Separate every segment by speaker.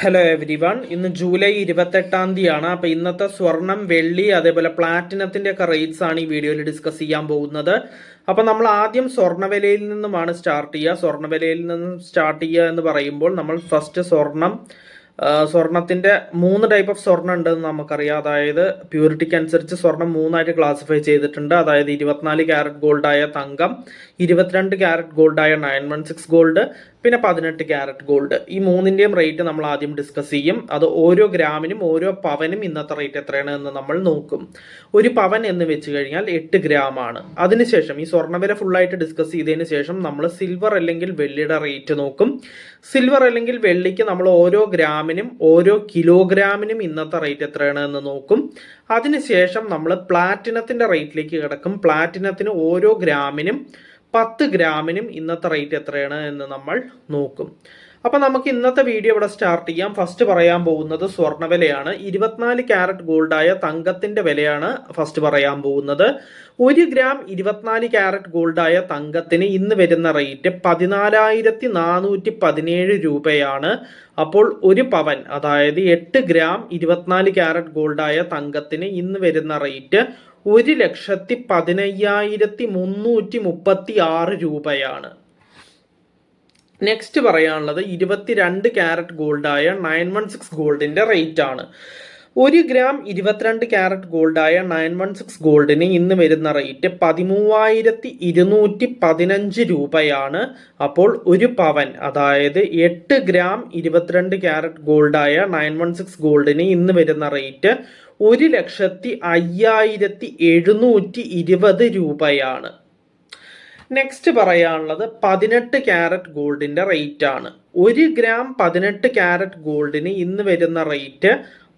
Speaker 1: Hello every one. ഇന്ന് July 28-ാം തീയതിയാണ്. അപ്പോൾ ഇന്നത്തെ സ്വർണം, വെള്ളി, അതേപോലെ പ്ലാറ്റിനത്തിന്റെ ഒക്കെ റേറ്റ്സ് ആണ് ഈ വീഡിയോയിൽ ഡിസ്കസ് ചെയ്യാൻ പോകുന്നത്. അപ്പോൾ നമ്മൾ ആദ്യം സ്വർണ്ണവിലയിൽ നിന്നുമാണ് സ്റ്റാർട്ട് ചെയ്യുക. സ്വർണ്ണവിലയിൽ നിന്നും സ്റ്റാർട്ട് ചെയ്യുക എന്ന് പറയുമ്പോൾ നമ്മൾ ഫസ്റ്റ് സ്വർണത്തിന്റെ 3 ടൈപ്പ് ഓഫ് സ്വർണ്ണം ഉണ്ടെന്ന് നമുക്കറിയാം. അതായത് പ്യൂരിറ്റിക്ക് അനുസരിച്ച് സ്വർണം 3ആയിട്ട് ക്ലാസിഫൈ ചെയ്തിട്ടുണ്ട്. അതായത് 24 ക്യാരറ്റ് ഗോൾഡായ തങ്കം, 22 ക്യാരറ്റ് ഗോൾഡായ 916 ഗോൾഡ്, പിന്നെ 18 ക്യാരറ്റ് ഗോൾഡ്. ഈ മൂന്നിന്റെയും റേറ്റ് നമ്മൾ ആദ്യം ഡിസ്കസ് ചെയ്യും. അത് ഓരോ ഗ്രാമിനും ഓരോ പവനും ഇന്നത്തെ റേറ്റ് എത്രയാണ് എന്ന് നമ്മൾ നോക്കും. ഒരു പവൻ എന്ന് വെച്ച് കഴിഞ്ഞാൽ 8 ഗ്രാം ആണ്. അതിനുശേഷം ഈ സ്വർണ്ണവില ഫുള്ളായിട്ട് ഡിസ്കസ് ചെയ്തതിന് ശേഷം നമ്മൾ സിൽവർ അല്ലെങ്കിൽ വെള്ളിയുടെ റേറ്റ് നോക്കും. സിൽവർ അല്ലെങ്കിൽ വെള്ളിക്ക് നമ്മൾ ഓരോ ഗ്രാമിനും ഓരോ കിലോഗ്രാമിനും ഇന്നത്തെ റേറ്റ് എത്രയാണ് എന്ന് നോക്കും. അതിനുശേഷം നമ്മൾ പ്ലാറ്റിനത്തിന്റെ റേറ്റിലേക്ക് കിടക്കും. പ്ലാറ്റിനത്തിന് ഓരോ ഗ്രാമിനും 10 ഗ്രാമിനും ഇന്നത്തെ റേറ്റ് എത്രയാണ് എന്ന് നമ്മൾ നോക്കും. അപ്പൊ നമുക്ക് ഇന്നത്തെ വീഡിയോ ഇവിടെ സ്റ്റാർട്ട് ചെയ്യാം. ഫസ്റ്റ് പറയാൻ പോകുന്നത് സ്വർണ്ണവിലയാണ്. 24 ക്യാരറ്റ് ഗോൾഡായ തങ്കത്തിന്റെ വിലയാണ് ഫസ്റ്റ് പറയാൻ പോകുന്നത്. 1 ഗ്രാം 24 ക്യാരറ്റ് ഗോൾഡായ തങ്കത്തിന് ഇന്ന് വരുന്ന റേറ്റ് 14,417 രൂപയാണ്. അപ്പോൾ ഒരു പവൻ, അതായത് 8 ഗ്രാം 24 ക്യാരറ്റ് ഗോൾഡായ തങ്കത്തിന് ഇന്ന് വരുന്ന റേറ്റ് 1,15,336 രൂപയാണ്. നെക്സ്റ്റ് പറയാനുള്ളത് 22 ക്യാരറ്റ് ഗോൾഡായ 916 ഗോൾഡിന്റെ റേറ്റ് ആണ്. 1 ഗ്രാം 22 ക്യാരറ്റ് ഗോൾഡായ 916 ഗോൾഡിന് ഇന്ന് വരുന്ന റേറ്റ് 13,215 രൂപയാണ്. അപ്പോൾ ഒരു പവൻ, അതായത് 8 ഗ്രാം 22 ക്യാരറ്റ് ഗോൾഡായ 916 ഗോൾഡിന് ഇന്ന് വരുന്ന റേറ്റ് 1,05,720 രൂപയാണ്. നെക്സ്റ്റ് പറയാനുള്ളത് 18 ക്യാരറ്റ് ഗോൾഡിന്റെ റേറ്റ് ആണ്. 1 ഗ്രാം 18 ക്യാരറ്റ് ഗോൾഡിന് ഇന്ന് വരുന്ന റേറ്റ്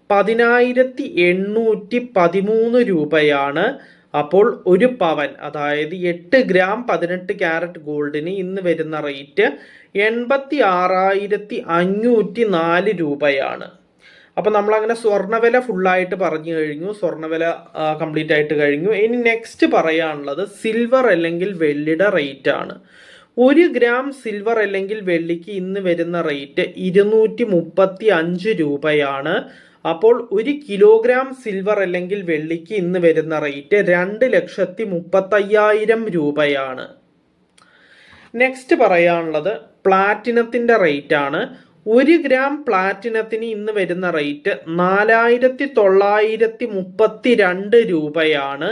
Speaker 1: 10,813 രൂപയാണ്. അപ്പോൾ ഒരു പവൻ, അതായത് 8 ഗ്രാം 18 ക്യാരറ്റ് ഗോൾഡിന് ഇന്ന് വരുന്ന റേറ്റ് 86,504 രൂപയാണ്. അപ്പൊ നമ്മൾ അങ്ങനെ സ്വർണ്ണവില ഫുള്ളായിട്ട് പറഞ്ഞു കഴിഞ്ഞു. സ്വർണ്ണവില കംപ്ലീറ്റ് ആയിട്ട് കഴിഞ്ഞു. ഇനി നെക്സ്റ്റ് പറയാനുള്ളത് സിൽവർ അല്ലെങ്കിൽ വെള്ളിയുടെ റേറ്റ് ആണ്. 1 ഗ്രാം സിൽവർ അല്ലെങ്കിൽ വെള്ളിക്ക് ഇന്ന് വരുന്ന റേറ്റ് 235 രൂപയാണ്. അപ്പോൾ 1 കിലോഗ്രാം സിൽവർ അല്ലെങ്കിൽ വെള്ളിക്ക് ഇന്ന് വരുന്ന റേറ്റ് 2,35,000 രൂപയാണ്. നെക്സ്റ്റ് പറയാനുള്ളത് പ്ലാറ്റിനത്തിന്റെ റേറ്റ് ആണ്. 1 ഗ്രാം പ്ലാറ്റിനത്തിന് ഇന്ന് വരുന്ന റേറ്റ് 4,932 രൂപയാണ്.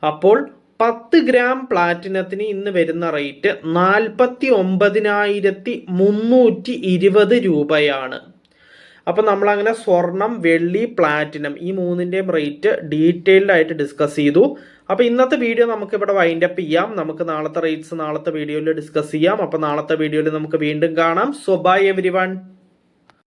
Speaker 1: അപ്പോൾ 10 ഗ്രാം പ്ലാറ്റിനത്തിന് ഇന്ന് വരുന്ന റേറ്റ് 49,320 രൂപയാണ്. അപ്പൊ നമ്മൾ അങ്ങനെ സ്വർണം, വെള്ളി, പ്ലാറ്റിനം ഈ മൂന്നിന്റെയും റേറ്റ് ഡീറ്റെയിൽഡ് ആയിട്ട് ഡിസ്കസ് ചെയ്തു. അപ്പൊ ഇന്നത്തെ വീഡിയോ നമുക്ക് ഇവിടെ വൈൻഡ് അപ്പ് ചെയ്യാം. നമുക്ക് നാളത്തെ റേറ്റ്സ് നാളത്തെ വീഡിയോയിൽ ഡിസ്കസ് ചെയ്യാം. അപ്പൊ നാളത്തെ വീഡിയോയിൽ നമുക്ക് വീണ്ടും കാണാം. So bye everyone.